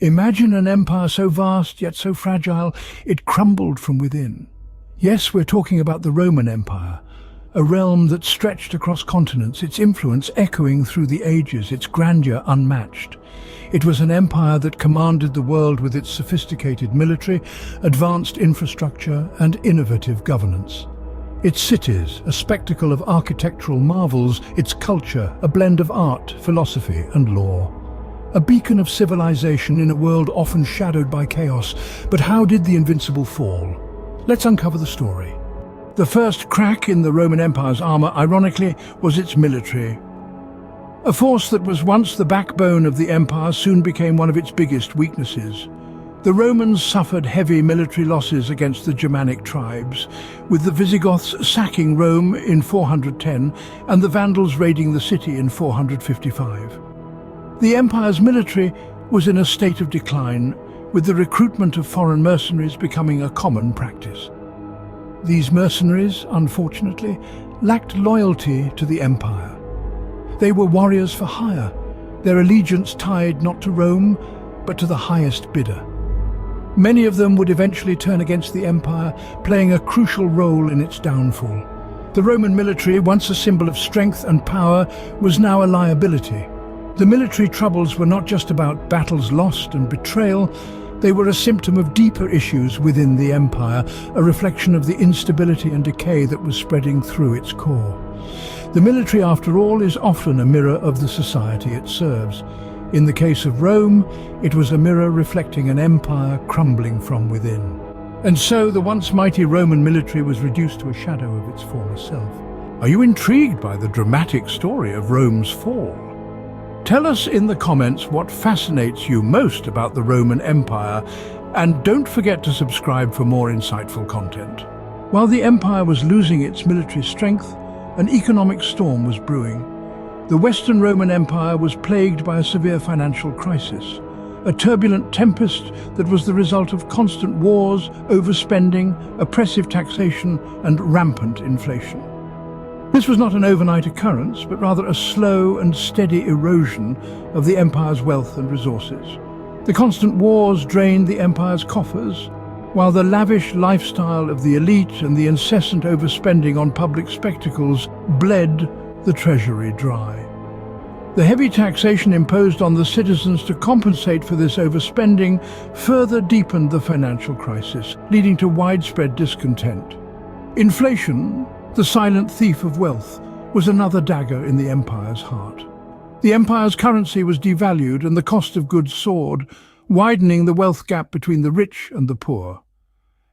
Imagine an empire so vast yet so fragile it crumbled from within. Yes, we're talking about the Roman Empire, a realm that stretched across continents, its influence echoing through the ages, its grandeur unmatched. It was an empire that commanded the world with its sophisticated military, advanced infrastructure, and innovative governance. Its cities, a spectacle of architectural marvels, its culture, a blend of art, philosophy, and law. A beacon of civilization in a world often shadowed by chaos. But how did the Invincible fall? Let's uncover the story. The first crack in the Roman Empire's armor, ironically, was its military. A force that was once the backbone of the empire soon became one of its biggest weaknesses. The Romans suffered heavy military losses against the Germanic tribes, with the Visigoths sacking Rome in 410 and the Vandals raiding the city in 455. The empire's military was in a state of decline, with the recruitment of foreign mercenaries becoming a common practice. These mercenaries, unfortunately, lacked loyalty to the empire. They were warriors for hire, their allegiance tied not to Rome, but to the highest bidder. Many of them would eventually turn against the empire, playing a crucial role in its downfall. The Roman military, once a symbol of strength and power, was now a liability. The military troubles were not just about battles lost and betrayal, they were a symptom of deeper issues within the empire, a reflection of the instability and decay that was spreading through its core. The military, after all, is often a mirror of the society it serves. In the case of Rome, it was a mirror reflecting an empire crumbling from within. And so the once mighty Roman military was reduced to a shadow of its former self. Are you intrigued by the dramatic story of Rome's fall? Tell us in the comments what fascinates you most about the Roman Empire, and don't forget to subscribe for more insightful content. While the empire was losing its military strength, an economic storm was brewing. The Western Roman Empire was plagued by a severe financial crisis, a turbulent tempest that was the result of constant wars, overspending, oppressive taxation, and rampant inflation. This was not an overnight occurrence, but rather a slow and steady erosion of the empire's wealth and resources. The constant wars drained the empire's coffers, while the lavish lifestyle of the elite and the incessant overspending on public spectacles bled the treasury dry. The heavy taxation imposed on the citizens to compensate for this overspending further deepened the financial crisis, leading to widespread discontent. Inflation, the silent thief of wealth, was another dagger in the empire's heart. The empire's currency was devalued and the cost of goods soared, widening the wealth gap between the rich and the poor.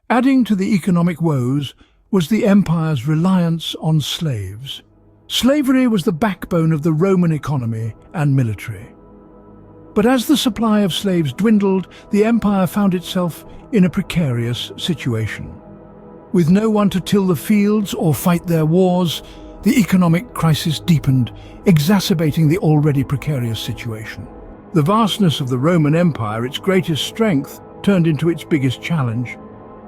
Adding to the economic woes was the empire's reliance on slaves. Slavery was the backbone of the Roman economy and military. But as the supply of slaves dwindled, the empire found itself in a precarious situation. With no one to till the fields or fight their wars, the economic crisis deepened, exacerbating the already precarious situation. The vastness of the Roman Empire, its greatest strength, turned into its biggest challenge.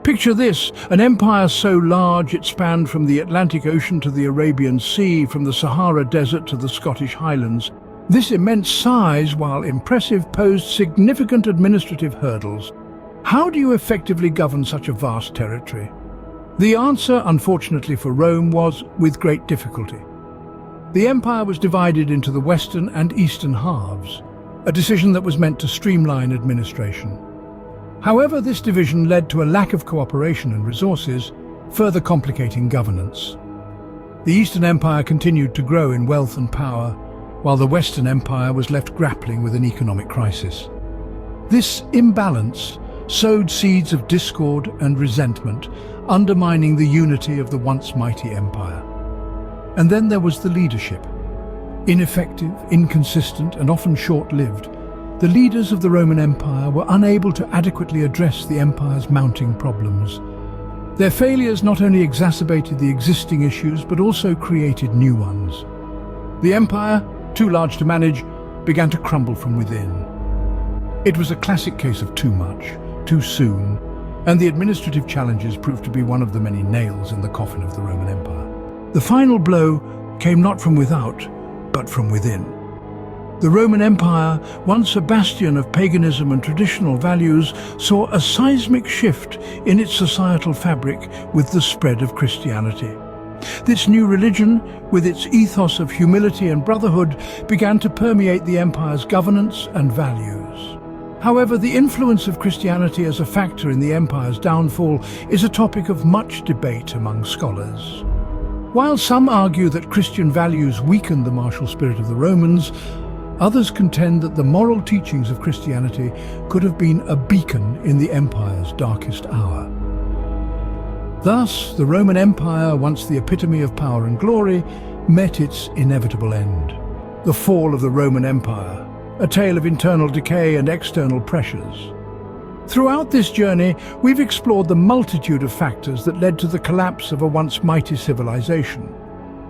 Picture this, an empire so large it spanned from the Atlantic Ocean to the Arabian Sea, from the Sahara Desert to the Scottish Highlands. This immense size, while impressive, posed significant administrative hurdles. How do you effectively govern such a vast territory? The answer, unfortunately for Rome, was with great difficulty. The empire was divided into the western and eastern halves, a decision that was meant to streamline administration. However, this division led to a lack of cooperation and resources, further complicating governance. The Eastern Empire continued to grow in wealth and power, while the Western Empire was left grappling with an economic crisis. This imbalance sowed seeds of discord and resentment, undermining the unity of the once mighty empire. And then there was the leadership. Ineffective, inconsistent, and often short-lived, the leaders of the Roman Empire were unable to adequately address the empire's mounting problems. Their failures not only exacerbated the existing issues, but also created new ones. The empire, too large to manage, began to crumble from within. It was a classic case of too much, too soon, and the administrative challenges proved to be one of the many nails in the coffin of the Roman Empire. The final blow came not from without, but from within. The Roman Empire, once a bastion of paganism and traditional values, saw a seismic shift in its societal fabric with the spread of Christianity. This new religion, with its ethos of humility and brotherhood, began to permeate the empire's governance and values. However, the influence of Christianity as a factor in the empire's downfall is a topic of much debate among scholars. While some argue that Christian values weakened the martial spirit of the Romans, others contend that the moral teachings of Christianity could have been a beacon in the empire's darkest hour. Thus, the Roman Empire, once the epitome of power and glory, met its inevitable end. The fall of the Roman Empire, a tale of internal decay and external pressures. Throughout this journey, we've explored the multitude of factors that led to the collapse of a once mighty civilization.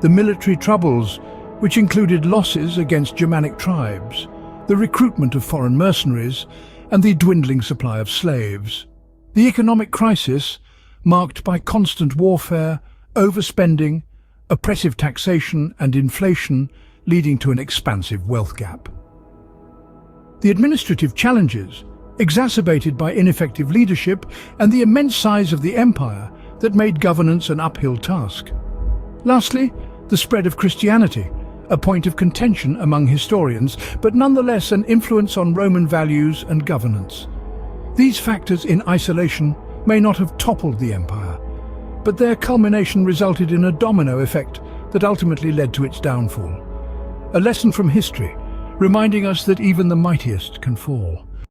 The military troubles, which included losses against Germanic tribes, the recruitment of foreign mercenaries, and the dwindling supply of slaves. The economic crisis, marked by constant warfare, overspending, oppressive taxation and inflation, leading to an expansive wealth gap. The administrative challenges, exacerbated by ineffective leadership and the immense size of the empire that made governance an uphill task. Lastly, the spread of Christianity, a point of contention among historians, but nonetheless an influence on Roman values and governance. These factors in isolation may not have toppled the empire, but their culmination resulted in a domino effect that ultimately led to its downfall. A lesson from history, reminding us that even the mightiest can fall.